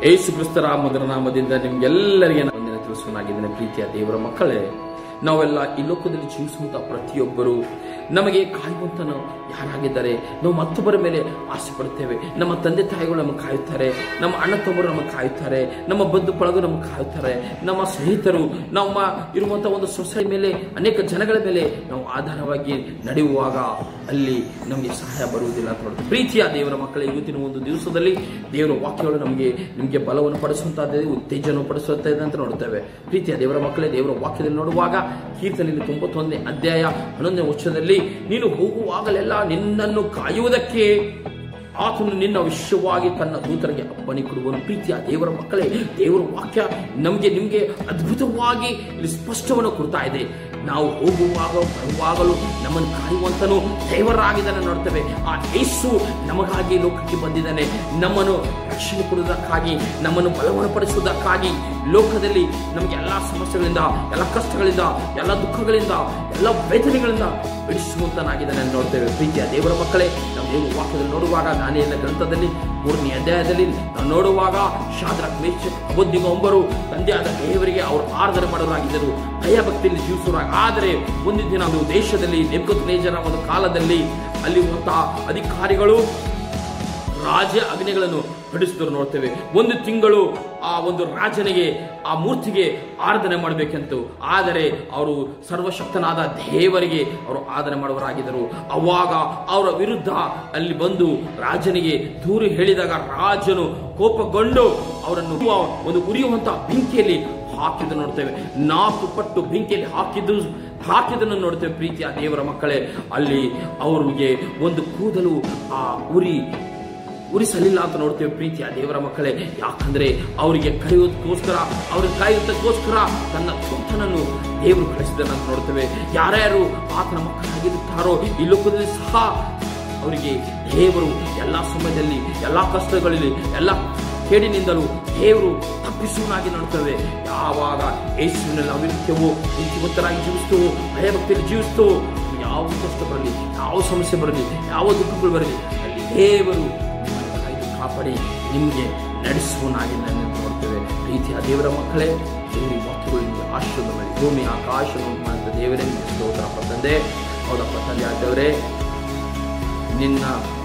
ಯೇಸು ಕ್ರಿಸ್ತರ ಮಧುರ ನಾಮದಿಂದ ನಿಮ್ಗೆಲ್ಲರಿಗೆ ನಾನು ತಿಳಿಸುವನಾಗಿದ್ದೇನೆ. ಪ್ರೀತಿಯ ದೇವರ ಮಕ್ಕಳೇ, ನಾವೆಲ್ಲ ಈ ಲೋಕದಲ್ಲಿ ಜೀವಿಸುವಂತಹ ಪ್ರತಿಯೊಬ್ಬರು ನಮಗೆ ಕಾಯುವಂತನು ಯಾರಾಗಿದ್ದಾರೆ. ನಾವು ಮತ್ತೊಬ್ಬರ ಮೇಲೆ ಆಸೆ ಪಡುತ್ತೇವೆ. ನಮ್ಮ ತಂದೆ ತಾಯಿಗಳು ನಮಗೆ ಕಾಯುತ್ತಾರೆ, ನಮ್ಮ ಅಣ್ಣ ತಮ್ಮರು ನಮಗೆ ಕಾಯುತ್ತಾರೆ, ನಮ್ಮ ಬಂಧು ಬಳಗ ನಮಗೆ ಕಾಯುತ್ತಾರೆ, ನಮ್ಮ ಸ್ನೇಹಿತರು, ನಮ್ಮ ಇರುವಂತಹ ಒಂದು ಸೊಸೈಟಿ ಮೇಲೆ, ಅನೇಕ ಜನಗಳ ಮೇಲೆ ನಾವು ಆಧಾರವಾಗಿ ನಡೆಯುವಾಗ ಅಲ್ಲಿ ನಮಗೆ ಸಹಾಯ ಬರುವುದಿಲ್ಲ ಅಂತ ನೋಡ್ತೀವಿ. ಪ್ರೀತಿಯ ದೇವರ ಮಕ್ಕಳೇ, ಇವತ್ತಿನ ಒಂದು ದಿವಸದಲ್ಲಿ ದೇವರ ವಾಕ್ಯಗಳು ನಿಮಗೆ ಬಲವನ್ನು ಪಡಿಸುವಂತಹದ್ದು, ಉತ್ತೇಜನ ಪಡಿಸುತ್ತದೆ ಅಂತ ನೋಡುತ್ತೇವೆ. ಪ್ರೀತಿಯ ದೇವರ ಮಕ್ಕಳೇ, ದೇವರ ವಾಕ್ಯದಲ್ಲಿ ನೋಡುವಾಗ ಕೀರ್ತನೆಯಲ್ಲಿ 91ನೇ ಅಧ್ಯಾಯ 11ನೇ ವಚನದಲ್ಲಿ, ನೀನು ಹೋಗುವಾಗಲೆಲ್ಲ ನಿನ್ನನ್ನು ಕಾಯುವುದಕ್ಕೆ ಆತನು ನಿನ್ನ ವಿಷಯವಾಗಿ ತನ್ನ ದೂತರಿಗೆ ಅಪ್ಪಣೆ ಕೊಡುವನು. ಪ್ರೀತಿಯ ದೇವರ ಮಕ್ಕಳೇ, ದೇವರ ವಾಕ್ಯ ನಿಮಗೆ ಅದ್ಭುತವಾಗಿ ಇಲ್ಲಿ ಸ್ಪಷ್ಟವನ್ನು ಕೊಡ್ತಾ ಇದೆ. ನಾವು ಹೋಗುವಾಗ ಬರುವಾಗಲೂ ನಮ್ಮನ್ನು ಕಾಯುವಂತನು ದೇವರಾಗಿದ್ದಾನೆ ನೋಡ್ತೇವೆ. ಆ ಯೇಸು ನಮಗಾಗಿ ಲೋಕಕ್ಕೆ ಬಂದಿದ್ದಾನೆ. ನಮ್ಮನ್ನು ರಕ್ಷಣೆ ಕೊಡುವುದಕ್ಕಾಗಿ, ನಮ್ಮನ್ನು ಬಲವನ್ನು ಪಡಿಸುವುದಕ್ಕಾಗಿ, ಲೋಕದಲ್ಲಿ ನಮಗೆ ಎಲ್ಲ ಸಮಸ್ಯೆಗಳಿಂದ, ಎಲ್ಲ ಕಷ್ಟಗಳಿಂದ, ಎಲ್ಲ ದುಃಖಗಳಿಂದ, ಎಲ್ಲ ವೇದನೆಗಳಿಂದ ಬಿಡಿಸುವಂತನಾಗಿದ್ದಾನೆ ನೋಡ್ತೇವೆ. ಪ್ರೀತಿಯ ದೇವರ ಮಕ್ಕಳೇ, ನಾವು ದೇವರ ವಾಕ್ಯದಲ್ಲಿ ನೋಡುವಾಗ, ದಾನಿಯೇಲನ ಗ್ರಂಥದಲ್ಲಿ 3ನೇ ಅಧ್ಯಾಯದಲ್ಲಿ ನಾವು ನೋಡುವಾಗ, ಶಾದ್ರಕ್ ಮೇಷಕ್ ಅಬೇದ್ನೆಗೋ ಎಂಬರು ತಂದೆಯಾದ ದೇವರಿಗೆ ಅವರು ಆರಾಧನೆ ಮಾಡೋರಾಗಿದ್ದರು, ಭಯಭಕ್ತಿಯಲ್ಲಿ ಜೀವಿಸುವ. ಆದರೆ ಒಂದು ದಿನ ಒಂದು ದೇಶದಲ್ಲಿ ನೆಬೂಕದ್ನೆಚ್ಚರನ ಒಂದು ಕಾಲದಲ್ಲಿ ಅಲ್ಲಿರುವಂತಹ ಅಧಿಕಾರಿಗಳು ರಾಜ ಆಜ್ಞೆಗಳನ್ನು ಹೊರಡಿಸಿದ್ರು ನೋಡ್ತೇವೆ. ಒಂದು ತಿಂಗಳು ಆ ಒಂದು ರಾಜನಿಗೆ, ಆ ಮೂರ್ತಿಗೆ ಆರಾಧನೆ ಮಾಡಬೇಕಂತ. ಆದರೆ ಅವರು ಸರ್ವಶಕ್ತನಾದ ದೇವರಿಗೆ ಅವರು ಆರಾಧನೆ ಮಾಡುವರಾಗಿದ್ದರು. ಅವಾಗ ಅವರ ವಿರುದ್ಧ ಅಲ್ಲಿ ಬಂದು ರಾಜನಿಗೆ ದೂರು ಹೇಳಿದಾಗ ರಾಜನು ಕೋಪಗೊಂಡು ಅವರನ್ನು ಒಂದು ಉರಿಯುವಂತಹ ಬೆಂಕಿಯಲ್ಲಿ ಹಾಕಿದ್ದು ನೋಡ್ತೇವೆ. 4 ಪಟ್ಟು ಬೆಂಕಿಯಲ್ಲಿ ಹಾಕಿದ್ದನ್ನು ನೋಡ್ತೇವೆ. ಪ್ರೀತಿಯ ದೇವರ ಮಕ್ಕಳೇ, ಅಲ್ಲಿ ಅವರಿಗೆ ಒಂದು ಕೂದಲು ಆ ಉರಿಸಲಿಲ್ಲ ಅಂತ ನೋಡ್ತೇವೆ. ಪ್ರೀತಿಯ ದೇವರ ಮಕ್ಕಳೇ, ಯಾಕಂದ್ರೆ ಅವರಿಗೆ ಕಾಯುವುದಕ್ಕೋಸ್ಕರ ತನ್ನ ಸ್ವಂತನನ್ನು ದೇವರು ಕಳಿಸಿದನಂತ ನೋಡ್ತೇವೆ. ಯಾರ್ಯಾರು ಆತನ ಮಕ್ಕಳಾಗಿರುತ್ತಾರೋ ಈ ಲೋಕದಲ್ಲಿ ಸಹ ಅವರಿಗೆ ದೇವರು ಎಲ್ಲ ಸಮಯದಲ್ಲಿ, ಎಲ್ಲ ಕಷ್ಟಗಳಲ್ಲಿ, ಎಲ್ಲ ಕೇಡಿನಿಂದಲೂ ದೇವರು ತಪ್ಪಿಸುವನಾಗಿ ನೋಡ್ತೇವೆ. ಯಾವಾಗ ಯೇಸುವಿನಲ್ಲಿ ಅವಿರುತ್ತೇವೋ, ನೀತಿವಂತರಾಗಿ ಜೀವಿಸ್ತೇವೋ, ಭಯಭಕ್ತಿಯಲ್ಲಿ ಜೀವಿಸ್ತೇವೋ, ಯಾವ ಕಷ್ಟ ಬರಲಿ, ಯಾವ ಸಮಸ್ಯೆ ಬರಲಿ, ಯಾವ ದುಃಖಗಳು ಬರಲಿ, ಅಲ್ಲಿ ದೇವರು ಕಾಪಾಡಿ ನಿಮಗೆ ನಡೆಸುವನಾಗಿ ನೋಡ್ತೇವೆ. ಪ್ರೀತಿಯ ದೇವರ ಮಕ್ಕಳೇ, ದೇವರ ವಾಕ್ಯಗಳು ನಿಮಗೆ ಆಶೀರ್ವಾದ ಮಾಡಿ, ಭೂಮಿ ಆಕಾಶವನ್ನು ಮಾಡಿದ ದೇವರೇ ನಿಮಗೆ ಸ್ತೋತ್ರಪ್ಪ ತಂದೆ. ಹೌದಪ್ಪ ತಂದೆ ಆದವರೇ, ನಿನ್ನ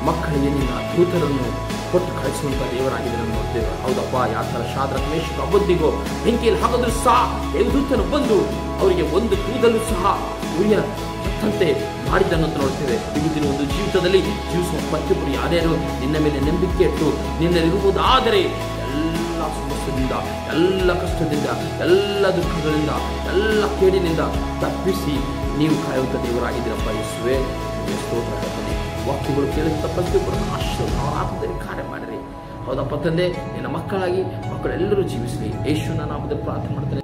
ಮಕ್ಕಳಿಗೆ ನಿನ್ನ ದೂತರನ್ನು ಕೊಟ್ಟು ಕಳಿಸುವಂತ ದೇವರಾಗಿದ್ದರೆ ನೋಡ್ತೇವೆ. ಹೌದಪ್ಪ, ಯಾವ ತರ ಶಾದ್ರಕ್ ಮೇಷಕ್ ಅಬೇದ್ನೆಗೋ ಬೆಂಕಿಯಲ್ಲಿ ಹಾಕಿದ್ರು ಸಹ ದೇವದೂತನು ಬಂದು ಅವರಿಗೆ ಒಂದು ಕೂದಲು ಸಹ ಉರಿಯಂತೆ ಮಾಡಿದ್ದನ್ನು ನೋಡ್ತೇವೆ. ಇವತ್ತಿನ ಒಂದು ಜೀವಿತದಲ್ಲಿ ಜೀವಿಸುವ ಪ್ರತಿಯೊಬ್ಬರು ಯಾರ್ಯಾರು ನಿನ್ನ ಮೇಲೆ ನಂಬಿಕೆ ಇಟ್ಟು ನಿನ್ನಲ್ಲಿರುವುದಾದರೆ ಎಲ್ಲ ಸಮಸ್ಯೆಯಿಂದ, ಎಲ್ಲ ಕಷ್ಟದಿಂದ, ಎಲ್ಲ ದುಃಖಗಳಿಂದ, ಎಲ್ಲ ಕೇಡಿನಿಂದ ತಪ್ಪಿಸಿ ನೀವು ಕಾಯುವಂತ ದೇವರಾಗಿದ್ದೀರಪ್ಪ ಯೇಸುವೇ. ಸ್ತೋತ್ರ ಕರ್ತನೇ. ವಾಕ್ಯಗಳು ಕೇಳಿದಂಥ ಪ್ರತಿಯೊಬ್ಬರನ್ನು ಆತ್ಮದಲ್ಲಿ ಕಾರ್ಯ ಮಾಡಿರಿ. ಹೌದಪ್ಪ ತಂದೆ, ನಿನ್ನ ಮಕ್ಕಳಾಗಿ ಮಕ್ಕಳೆಲ್ಲರೂ ಜೀವಿಸಲಿ. ಯೇಸುವಿನ ನಾಮದಲ್ಲಿ ಪ್ರಾರ್ಥನೆ ಮಾಡ್ತಾರೆ.